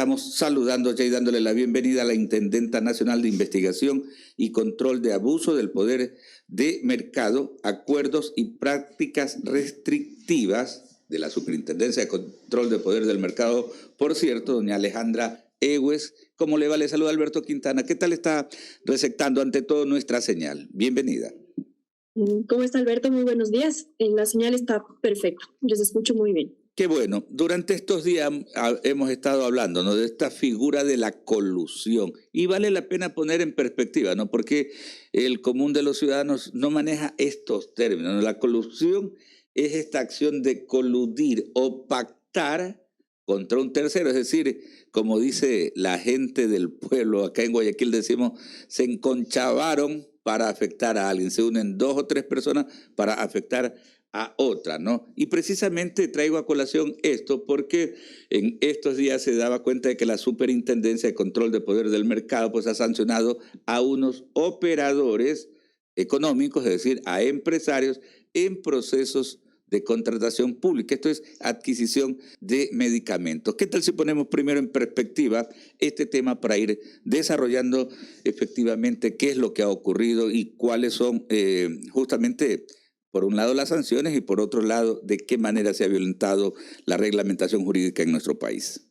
estamos saludando ya y dándole la bienvenida a la Intendenta Nacional de Investigación y Control de Abuso del Poder de Mercado, Acuerdos y Prácticas Restrictivas de la Superintendencia de Control de Poder del Mercado, por cierto, doña Alejandra Egues. ¿Cómo le va? Le saluda Alberto Quintana. ¿Qué tal está receptando ante todo nuestra señal? Bienvenida. ¿Cómo está, Alberto? Muy buenos días. La señal está perfecta. Les escucho muy bien. Qué bueno. Durante estos días hemos estado hablando, ¿no?, de esta figura de la colusión. Y vale la pena poner en perspectiva, ¿no?, porque el común de los ciudadanos no maneja estos términos, ¿no? La colusión es esta acción de coludir o pactar contra un tercero. Es decir, como dice la gente del pueblo, acá en Guayaquil decimos, se enconchavaron para afectar a alguien. Se unen 2 o 3 personas para afectar a otra, ¿no? Y precisamente traigo a colación esto porque en estos días se daba cuenta de que la Superintendencia de Control de Poder del Mercado pues ha sancionado a unos operadores económicos, es decir, a empresarios en procesos de contratación pública. Esto es adquisición de medicamentos. ¿Qué tal si ponemos primero en perspectiva este tema para ir desarrollando efectivamente qué es lo que ha ocurrido y cuáles son justamente, por un lado, las sanciones y por otro lado, de qué manera se ha violentado la reglamentación jurídica en nuestro país?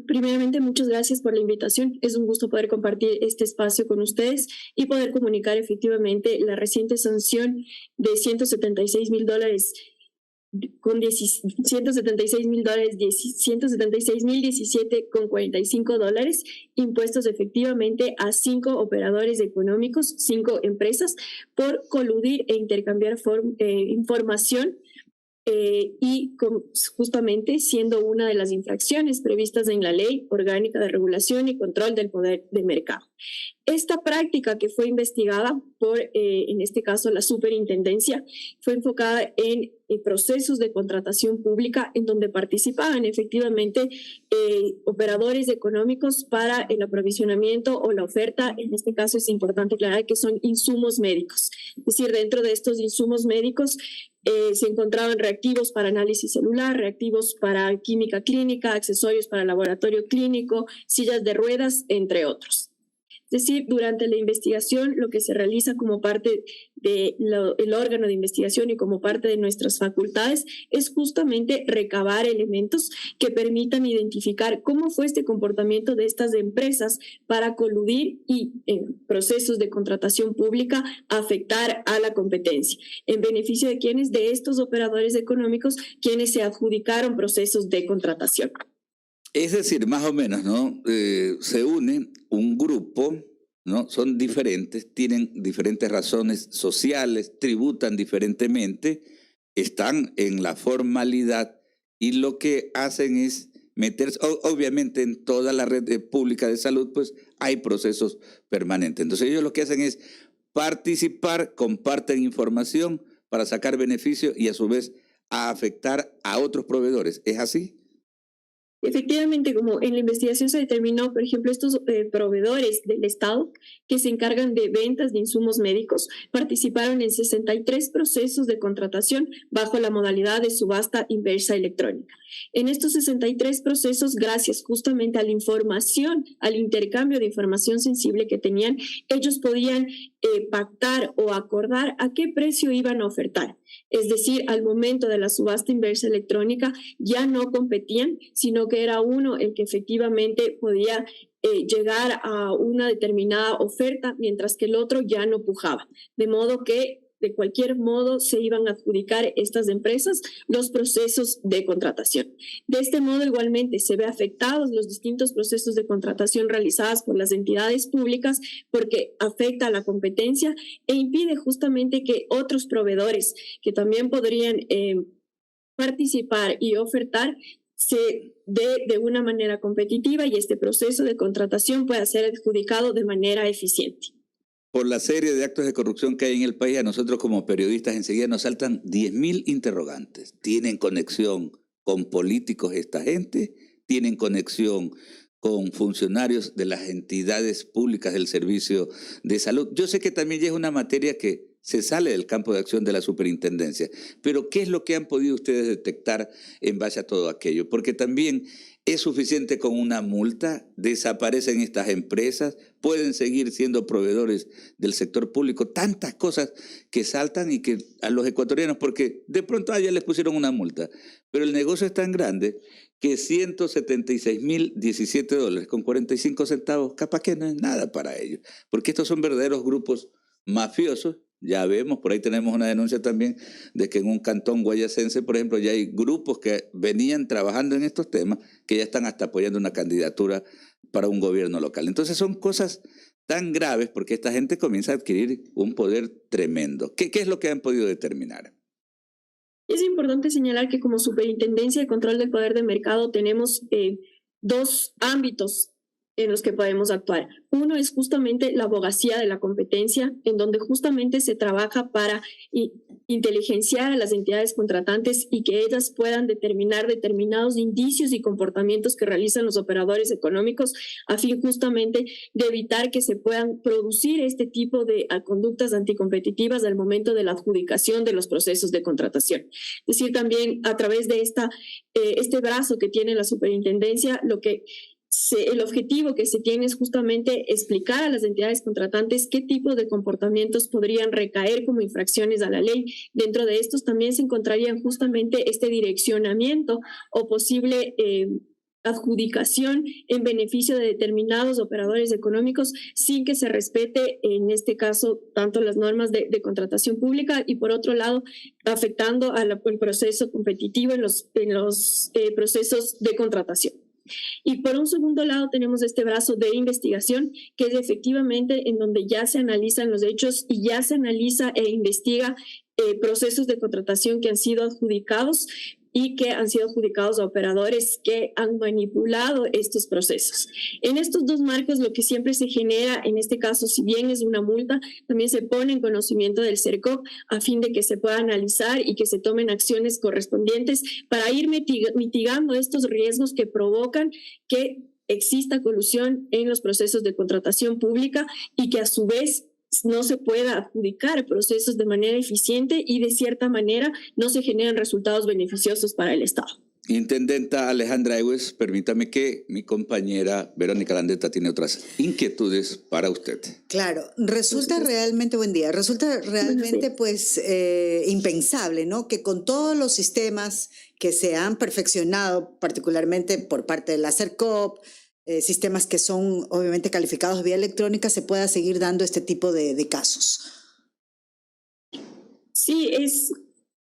Primeramente, muchas gracias por la invitación. Es un gusto poder compartir este espacio con ustedes y poder comunicar efectivamente la reciente sanción de $176,000 con $176,000, $176,017,45, impuestos efectivamente a 5 operadores económicos, 5 empresas, por coludir e intercambiar información, y justamente siendo una de las infracciones previstas en la Ley Orgánica de Regulación y Control del Poder de Mercado. Esta práctica que fue investigada por, en este caso, la Superintendencia, fue enfocada en procesos de contratación pública en donde participaban efectivamente operadores económicos para el aprovisionamiento o la oferta. En este caso es importante aclarar que son insumos médicos. Es decir, dentro de estos insumos médicos se encontraban reactivos para análisis celular, reactivos para química clínica, accesorios para laboratorio clínico, sillas de ruedas, entre otros. Es decir, durante la investigación, lo que se realiza como parte del órgano de investigación y como parte de nuestras facultades es justamente recabar elementos que permitan identificar cómo fue este comportamiento de estas empresas para coludir y, en procesos de contratación pública, afectar a la competencia. ¿En beneficio de quiénes? De estos operadores económicos, quienes se adjudicaron procesos de contratación. Es decir, más o menos, ¿no? Se une un grupo, ¿no? Son diferentes, tienen diferentes razones sociales, tributan diferentemente, están en la formalidad y lo que hacen es meterse, obviamente en toda la red pública de salud, pues hay procesos permanentes. Entonces ellos lo que hacen es participar, comparten información para sacar beneficio y a su vez a afectar a otros proveedores. ¿Es así? Efectivamente, como en la investigación se determinó, por ejemplo, estos proveedores del Estado que se encargan de ventas de insumos médicos participaron en 63 procesos de contratación bajo la modalidad de subasta inversa electrónica. En estos 63 procesos, gracias justamente a la información, al intercambio de información sensible que tenían, ellos podían pactar o acordar a qué precio iban a ofertar. Es decir, al momento de la subasta inversa electrónica ya no competían, sino que era uno el que efectivamente podía llegar a una determinada oferta, mientras que el otro ya no pujaba. De modo que de cualquier modo se iban a adjudicar estas empresas los procesos de contratación. De este modo, igualmente, se ve afectados los distintos procesos de contratación realizados por las entidades públicas porque afecta a la competencia e impide justamente que otros proveedores que también podrían participar y ofertar se dé de una manera competitiva y este proceso de contratación pueda ser adjudicado de manera eficiente. Por la serie de actos de corrupción que hay en el país, a nosotros como periodistas enseguida nos saltan 10.000 interrogantes. ¿Tienen conexión con políticos esta gente? ¿Tienen conexión con funcionarios de las entidades públicas del servicio de salud? Yo sé que también ya es una materia que se sale del campo de acción de la superintendencia. Pero ¿qué es lo que han podido ustedes detectar en base a todo aquello? Porque también es suficiente con una multa, desaparecen estas empresas, pueden seguir siendo proveedores del sector público, tantas cosas que saltan y que a los ecuatorianos, porque de pronto ya les pusieron una multa, pero el negocio es tan grande que $176,017 con 45 centavos, capaz que no es nada para ellos, porque estos son verdaderos grupos mafiosos. Ya vemos, por ahí tenemos una denuncia también de que en un cantón guayacense, por ejemplo, ya hay grupos que venían trabajando en estos temas que ya están hasta apoyando una candidatura para un gobierno local. Entonces son cosas tan graves porque esta gente comienza a adquirir un poder tremendo. ¿Qué es lo que han podido determinar? Es importante señalar que como Superintendencia de Control del Poder de Mercado tenemos dos ámbitos en los que podemos actuar. Uno es justamente la abogacía de la competencia, en donde justamente se trabaja para inteligenciar a las entidades contratantes y que ellas puedan determinar determinados indicios y comportamientos que realizan los operadores económicos a fin justamente de evitar que se puedan producir este tipo de conductas anticompetitivas al momento de la adjudicación de los procesos de contratación. Es decir, también a través de este brazo que tiene la superintendencia, el objetivo que se tiene es justamente explicar a las entidades contratantes qué tipo de comportamientos podrían recaer como infracciones a la ley. Dentro de estos también se encontrarían justamente este direccionamiento o posible adjudicación en beneficio de determinados operadores económicos sin que se respete, en este caso, tanto las normas de contratación pública y, por otro lado, afectando al proceso competitivo en los procesos de contratación. Y por un segundo lado tenemos este brazo de investigación, que es efectivamente en donde ya se analizan los hechos y ya se analiza e investiga procesos de contratación que han sido adjudicados y que han sido adjudicados a operadores que han manipulado estos procesos. En estos dos marcos lo que siempre se genera, en este caso, si bien es una multa, también se pone en conocimiento del CERCOP a fin de que se pueda analizar y que se tomen acciones correspondientes para ir mitigando estos riesgos que provocan que exista colusión en los procesos de contratación pública y que a su vez no se pueda adjudicar procesos de manera eficiente y de cierta manera no se generan resultados beneficiosos para el Estado. Intendenta Alejandra Egues, permítame que mi compañera Verónica Landeta tiene otras inquietudes para usted. Claro, resulta realmente, buen día, resulta realmente pues impensable, ¿no? Que con todos los sistemas que se han perfeccionado, particularmente por parte de la CERCOP, sistemas que son obviamente calificados vía electrónica, se pueda seguir dando este tipo de casos. Sí,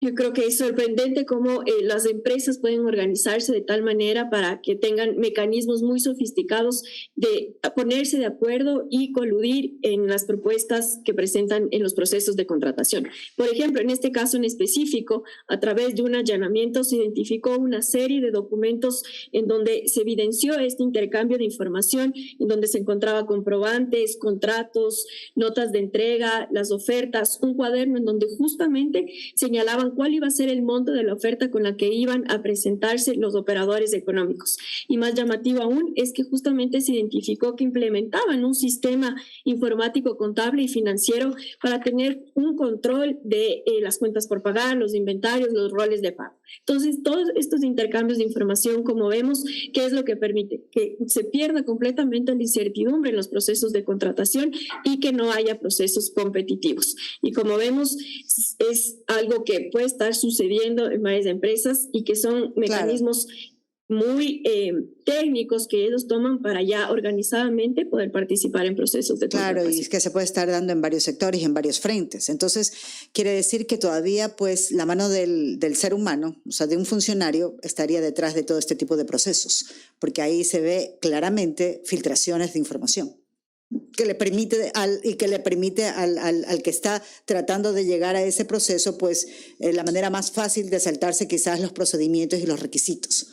yo creo que es sorprendente cómo las empresas pueden organizarse de tal manera para que tengan mecanismos muy sofisticados de ponerse de acuerdo y coludir en las propuestas que presentan en los procesos de contratación. Por ejemplo, en este caso en específico, a través de un allanamiento se identificó una serie de documentos en donde se evidenció este intercambio de información, en donde se encontraba comprobantes, contratos, notas de entrega, las ofertas, un cuaderno en donde justamente señalaban cuál iba a ser el monto de la oferta con la que iban a presentarse los operadores económicos. Y más llamativo aún es que justamente se identificó que implementaban un sistema informático contable y financiero para tener un control de las cuentas por pagar, los inventarios, los roles de pago. Entonces, todos estos intercambios de información, como vemos, ¿qué es lo que permite? Que se pierda completamente la incertidumbre en los procesos de contratación y que no haya procesos competitivos. Y como vemos, es algo que puede estar sucediendo en varias empresas y que son mecanismos muy técnicos que ellos toman para ya organizadamente poder participar en procesos de contratación. Claro, y es que se puede estar dando en varios sectores y en varios frentes. Entonces, quiere decir que todavía pues la mano del ser humano, o sea, de un funcionario, estaría detrás de todo este tipo de procesos, porque ahí se ve claramente filtraciones de información que le permite al que está tratando de llegar a ese proceso, pues la manera más fácil de saltarse quizás los procedimientos y los requisitos.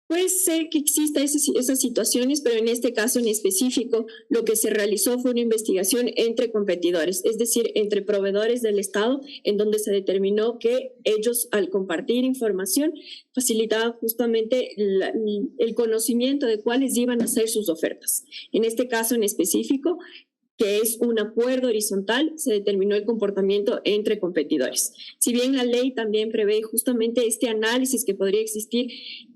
Puede ser que exista esas situaciones, pero en este caso en específico lo que se realizó fue una investigación entre competidores, es decir, entre proveedores del Estado, en donde se determinó que ellos al compartir información facilitaban justamente el conocimiento de cuáles iban a ser sus ofertas. En este caso en específico, que es un acuerdo horizontal, se determinó el comportamiento entre competidores. Si bien la ley también prevé justamente este análisis que podría existir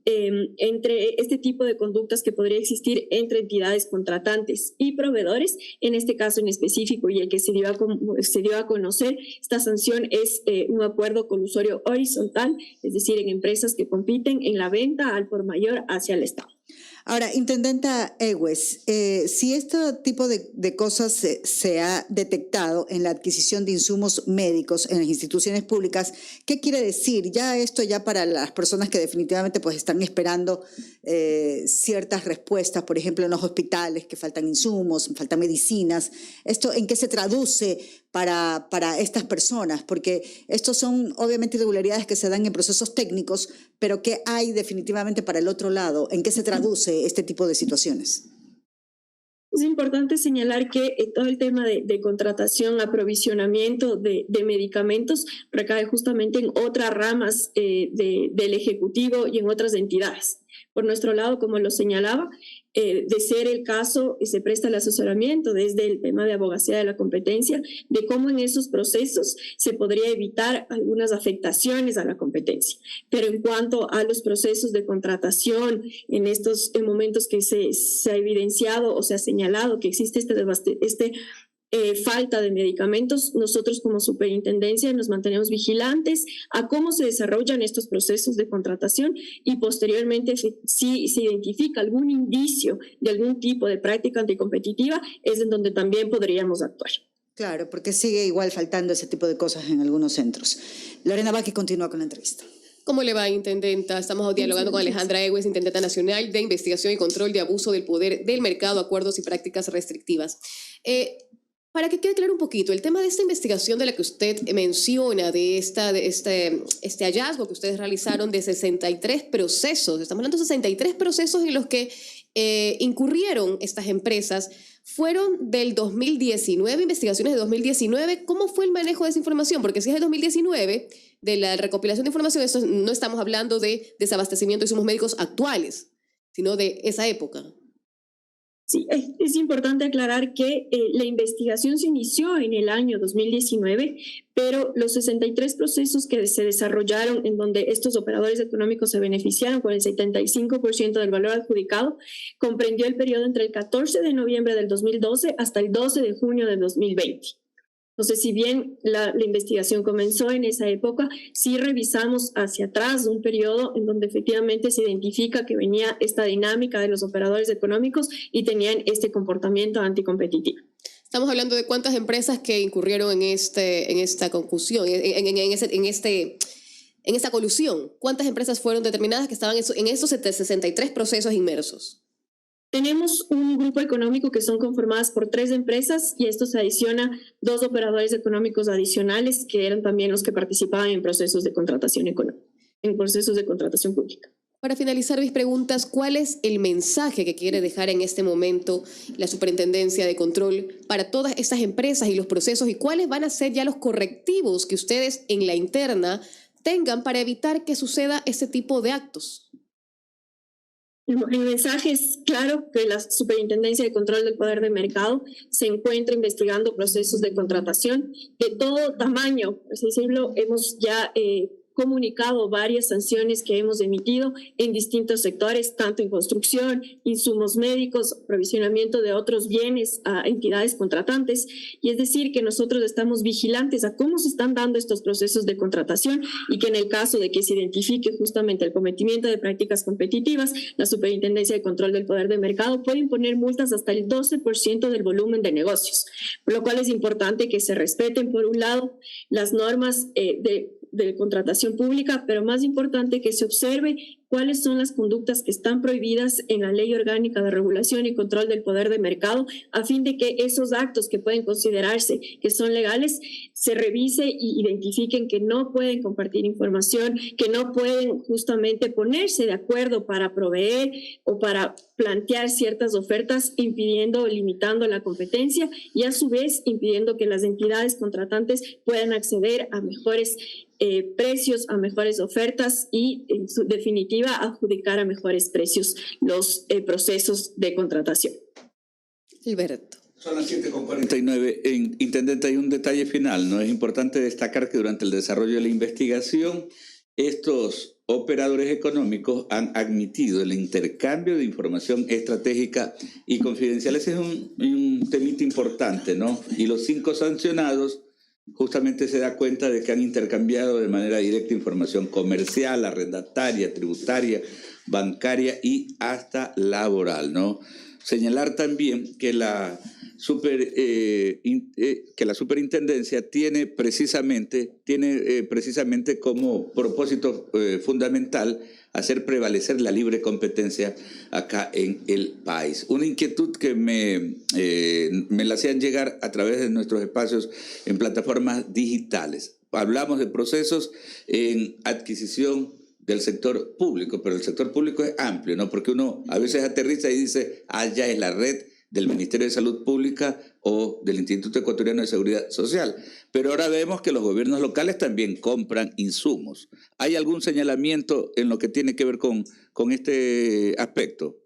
entre este tipo de conductas que podría existir entre entidades contratantes y proveedores, en este caso en específico y el que se dio a conocer, esta sanción es un acuerdo colusorio horizontal, es decir, en empresas que compiten en la venta al por mayor hacia el Estado. Ahora, Intendenta Egues, si este tipo de cosas se ha detectado en la adquisición de insumos médicos en las instituciones públicas, ¿qué quiere decir? Ya para las personas que definitivamente pues están esperando ciertas respuestas, por ejemplo, en los hospitales, que faltan insumos, faltan medicinas, ¿esto en qué se traduce para estas personas? Porque estos son obviamente irregularidades que se dan en procesos técnicos, pero ¿qué hay definitivamente para el otro lado? ¿En qué se traduce este tipo de situaciones? Es importante señalar que todo el tema de contratación, aprovisionamiento de medicamentos recae justamente en otras ramas del Ejecutivo y en otras entidades. Por nuestro lado, como lo señalaba, de ser el caso, se presta el asesoramiento desde el tema de abogacía de la competencia, de cómo en esos procesos se podría evitar algunas afectaciones a la competencia. Pero en cuanto a los procesos de contratación, en estos momentos que se ha evidenciado o se ha señalado que existe falta de medicamentos, nosotros como superintendencia nos mantenemos vigilantes a cómo se desarrollan estos procesos de contratación y posteriormente si se identifica algún indicio de algún tipo de práctica anticompetitiva es en donde también podríamos actuar. Claro, porque sigue igual faltando ese tipo de cosas en algunos centros. Lorena Vázquez continúa con la entrevista. ¿Cómo le va, Intendenta? Estamos dialogando con Alejandra Egues, Intendenta Nacional de Investigación y Control de Abuso del Poder del Mercado, Acuerdos y Prácticas Restrictivas. Para que quede claro un poquito, el tema de esta investigación de la que usted menciona, de este hallazgo que ustedes realizaron de 63 procesos, estamos hablando de 63 procesos en los que incurrieron estas empresas, fueron del 2019, investigaciones de 2019. ¿Cómo fue el manejo de esa información? Porque si es de 2019, de la recopilación de información, esto no estamos hablando de desabastecimiento de insumos médicos actuales, sino de esa época. Sí, es importante aclarar que la investigación se inició en el año 2019, pero los 63 procesos que se desarrollaron en donde estos operadores económicos se beneficiaron con el 75% del valor adjudicado, comprendió el periodo entre el 14 de noviembre del 2012 hasta el 12 de junio del 2020. Entonces, si bien la investigación comenzó en esa época, sí revisamos hacia atrás un periodo en donde efectivamente se identifica que venía esta dinámica de los operadores económicos y tenían este comportamiento anticompetitivo. Estamos hablando de cuántas empresas que incurrieron en esta concusión, en esta colusión. ¿Cuántas empresas fueron determinadas que estaban en esos 63 procesos inmersos? Tenemos un grupo económico que son conformadas por 3 empresas y a esto se adiciona 2 operadores económicos adicionales que eran también los que participaban en procesos de contratación económica, en procesos de contratación pública. Para finalizar mis preguntas, ¿cuál es el mensaje que quiere dejar en este momento la Superintendencia de Control para todas estas empresas y los procesos y cuáles van a ser ya los correctivos que ustedes en la interna tengan para evitar que suceda este tipo de actos? El mensaje es claro que la Superintendencia de Control del Poder de Mercado se encuentra investigando procesos de contratación de todo tamaño. Por así decirlo, hemos ya comunicado varias sanciones que hemos emitido en distintos sectores, tanto en construcción, insumos médicos, provisionamiento de otros bienes a entidades contratantes. Y es decir, que nosotros estamos vigilantes a cómo se están dando estos procesos de contratación y que en el caso de que se identifique justamente el cometimiento de prácticas competitivas, la Superintendencia de Control del Poder de Mercado puede imponer multas hasta el 12% del volumen de negocios, por lo cual es importante que se respeten, por un lado, las normas de contratación pública, pero más importante que se observe cuáles son las conductas que están prohibidas en la Ley Orgánica de Regulación y Control del Poder de Mercado, a fin de que esos actos que pueden considerarse que son legales se revise y identifiquen que no pueden compartir información, que no pueden justamente ponerse de acuerdo para proveer o para plantear ciertas ofertas, impidiendo o limitando la competencia y a su vez impidiendo que las entidades contratantes puedan acceder a mejores precios, a mejores ofertas y, en su definitiva, adjudicar a mejores precios los procesos de contratación. Alberto. Son las 7:49. Intendente, hay un detalle final, ¿no? Es importante destacar que durante el desarrollo de la investigación, estos operadores económicos han admitido el intercambio de información estratégica y confidencial. Ese es un temita importante, ¿no? Y los 5 sancionados justamente se da cuenta de que han intercambiado de manera directa información comercial, arrendataria, tributaria, bancaria y hasta laboral, ¿no? Señalar también que la superintendencia tiene precisamente como propósito fundamental hacer prevalecer la libre competencia acá en el país. Una inquietud que me la hacían llegar a través de nuestros espacios en plataformas digitales. Hablamos de procesos en adquisición del sector público, pero el sector público es amplio, ¿no? Porque uno a veces aterriza y dice, ya es la red del Ministerio de Salud Pública o del Instituto Ecuatoriano de Seguridad Social. Pero ahora vemos que los gobiernos locales también compran insumos. ¿Hay algún señalamiento en lo que tiene que ver con este aspecto?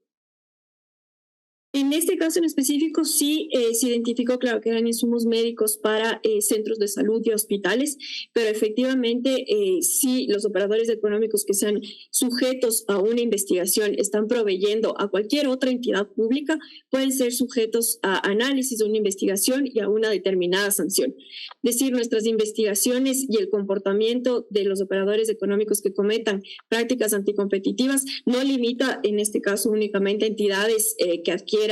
En este caso en específico sí se identificó, claro, que eran insumos médicos para centros de salud y hospitales, pero efectivamente sí los operadores económicos que sean sujetos a una investigación están proveyendo a cualquier otra entidad pública, pueden ser sujetos a análisis de una investigación y a una determinada sanción. Es decir, nuestras investigaciones y el comportamiento de los operadores económicos que cometan prácticas anticompetitivas no limita en este caso únicamente a entidades que adquieran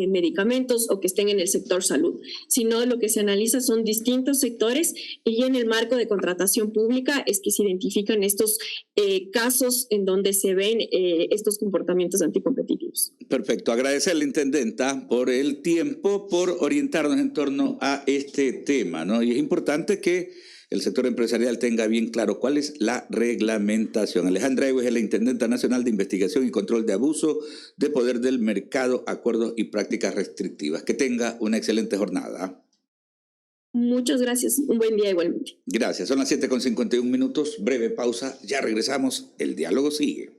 medicamentos o que estén en el sector salud, sino lo que se analiza son distintos sectores y en el marco de contratación pública es que se identifican estos casos en donde se ven estos comportamientos anticompetitivos. Perfecto. Agradecerle, intendenta, por el tiempo, por orientarnos en torno a este tema, ¿no? Y es importante que el sector empresarial tenga bien claro cuál es la reglamentación. Alejandra Egues es la Intendenta Nacional de Investigación y Control de Abuso de Poder del Mercado, Acuerdos y Prácticas Restrictivas. Que tenga una excelente jornada. Muchas gracias. Un buen día igualmente. Gracias. Son las 7:51. Breve pausa. Ya regresamos. El diálogo sigue.